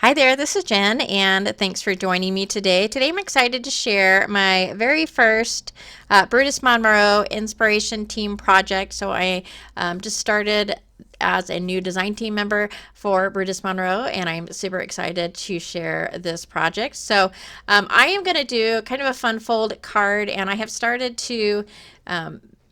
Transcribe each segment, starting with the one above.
Hi there, this is Jen, and thanks for joining me today. Today I'm excited to share my very first Brutus Monroe Inspiration Team project. So I just started as a new design team member for Brutus Monroe, and I'm super excited to share this project. So I am going to do kind of a fun fold card, and I have started to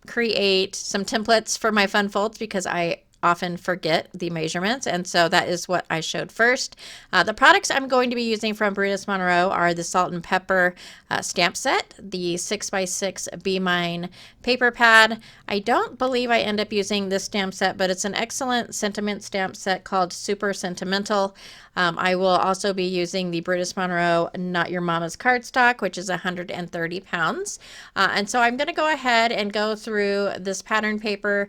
create some templates for my fun folds because I often forget the measurements, and so that is what I showed first. The products I'm going to be using from Brutus Monroe are the Salt and Pepper stamp set, the 6x6 Be Mine paper pad. I don't believe I end up using this stamp set, but it's an excellent sentiment stamp set called Super Sentimental. I will also be using the Brutus Monroe Not Your Mama's Cardstock, which is 130 pounds. And so I'm going to go ahead and go through this pattern paper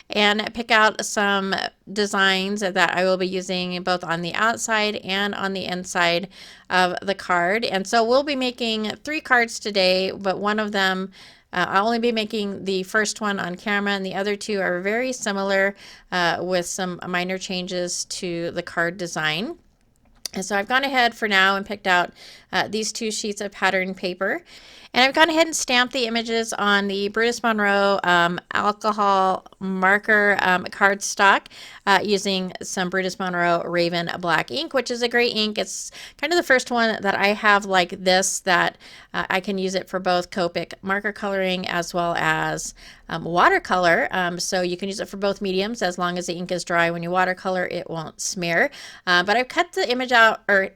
and pick out some designs that I will be using both on the outside and on the inside of the card. And so we'll be making 3 cards today, but one of them I'll only be making the first one on camera, and the other 2 are very similar with some minor changes to the card design. And so I've gone ahead for now and picked out these 2 sheets of pattern paper. And I've gone ahead and stamped the images on the Brutus Monroe alcohol marker cardstock using some Brutus Monroe Raven black ink, which is a great ink. It's kind of the first one that I have like this that I can use it for both Copic marker coloring as well as watercolor. So you can use it for both mediums as long as the ink is dry. When you watercolor, it won't smear. But I've cut the image out, or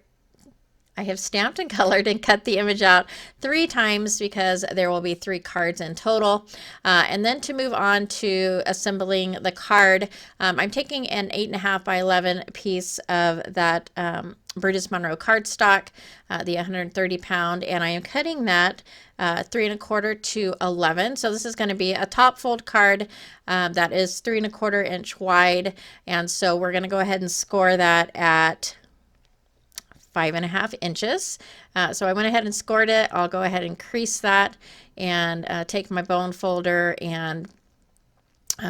I have stamped and colored and cut the image out 3 times because there will be 3 cards in total. And then to move on to assembling the card, I'm taking an 8.5 by 11 piece of that Brutus Monroe cardstock, the 130 pound, and I am cutting that 3 1/4 to 11. So this is going to be a top fold card that is 3 1/4 inch wide, and so we're going to go ahead and score that at 5.5 inches. So I went ahead and scored it. I'll go ahead and crease that and take my bone folder and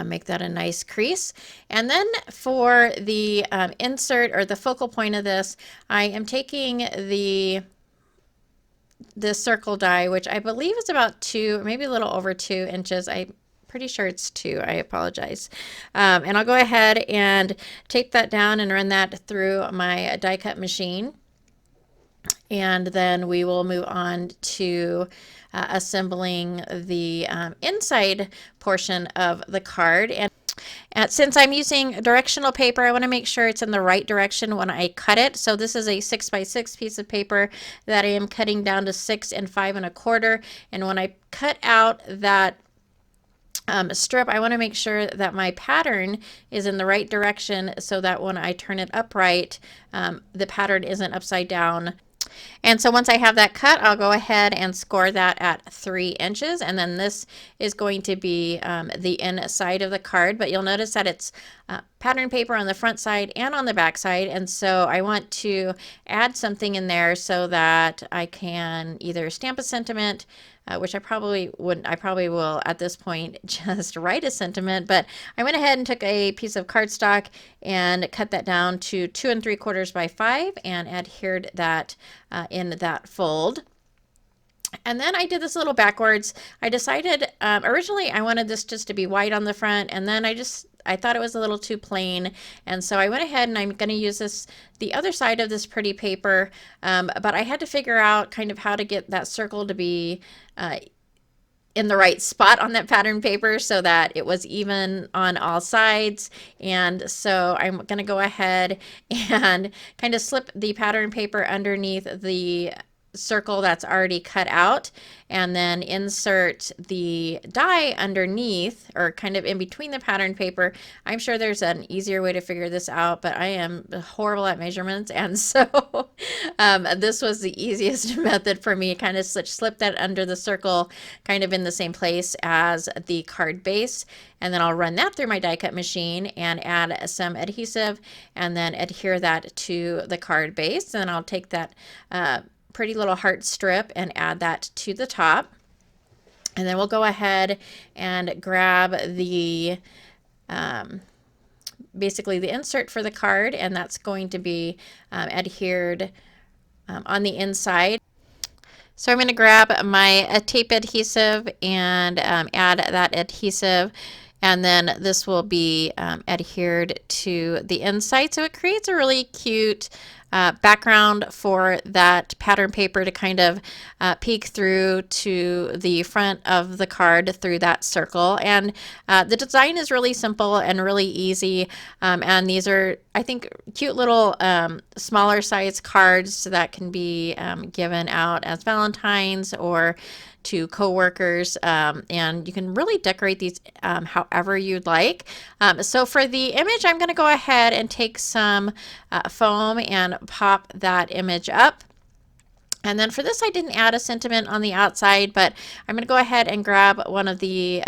make that a nice crease. And then for the insert or the focal point of this, I am taking this circle die, which I believe is about 2, maybe a little over 2 inches. I'm pretty sure it's 2. I apologize. And I'll go ahead and tape that down and run that through my die cut machine. And then we will move on to assembling the inside portion of the card. And since I'm using directional paper, I want to make sure it's in the right direction when I cut it. So this is a 6x6 piece of paper that I am cutting down to 6 and 5 1/4. And when I cut out that strip, I want to make sure that my pattern is in the right direction so that when I turn it upright, the pattern isn't upside down. And so once I have that cut, I'll go ahead and score that at 3 inches. And then this is going to be the inside of the card. But you'll notice that it's pattern paper on the front side and on the back side. And so I want to add something in there so that I can either stamp a sentiment, which I probably wouldn't. I probably will at this point just write a sentiment, but I went ahead and took a piece of cardstock and cut that down to 2 3/4 by 5 and adhered that in that fold. And then I did this a little backwards. I decided originally I wanted this just to be white on the front, and then I thought it was a little too plain, and so I went ahead and I'm going to use the other side of this pretty paper, but I had to figure out kind of how to get that circle to be in the right spot on that pattern paper so that it was even on all sides. And so I'm going to go ahead and kind of slip the pattern paper underneath the circle that's already cut out, and then insert the die underneath, or kind of in between the pattern paper. I'm sure there's an easier way to figure this out, but I am horrible at measurements, and so this was the easiest method for me. Kind of slip that under the circle, kind of in the same place as the card base, and then I'll run that through my die cut machine and add some adhesive and then adhere that to the card base. And then I'll take that pretty little heart strip and add that to the top. And then we'll go ahead and grab the basically the insert for the card, and that's going to be adhered on the inside. So I'm going to grab my tape adhesive and add that adhesive, and then this will be adhered to the inside. So it creates a really cute background for that pattern paper to kind of peek through to the front of the card through that circle. And the design is really simple and really easy. And these are, I think, cute little smaller size cards that can be given out as Valentines or to coworkers, and you can really decorate these however you'd like. So for the image, I'm going to go ahead and take some foam and pop that image up. And then for this, I didn't add a sentiment on the outside, but I'm going to go ahead and grab one of the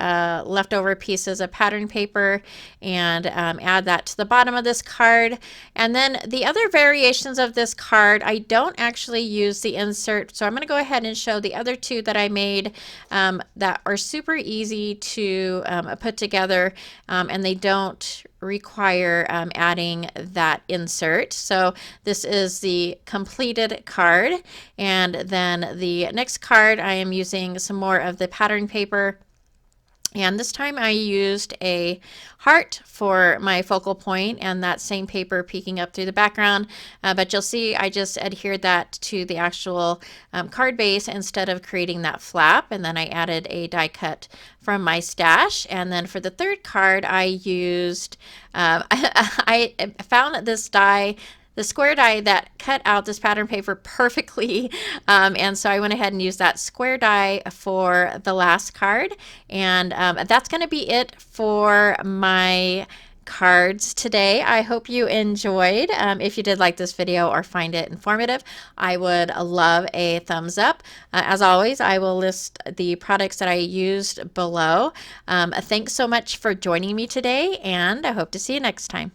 leftover pieces of pattern paper and add that to the bottom of this card. And then the other variations of this card, I don't actually use the insert, so I'm going to go ahead and show the other two that I made that are super easy to put together, and they don't require adding that insert. So this is the completed card, and then the next card I am using some more of the pattern paper, and this time I used a heart for my focal point and that same paper peeking up through the background, but you'll see I just adhered that to the actual card base instead of creating that flap, and then I added a die cut from my stash. And then for the third card I used, I found this die, the square die that cut out this pattern paper perfectly, and so I went ahead and used that square die for the last card. And that's going to be it for my cards today. I hope you enjoyed. If you did like this video or find it informative, I would love a thumbs up. As always, I will list the products that I used below. Thanks so much for joining me today, and I hope to see you next time.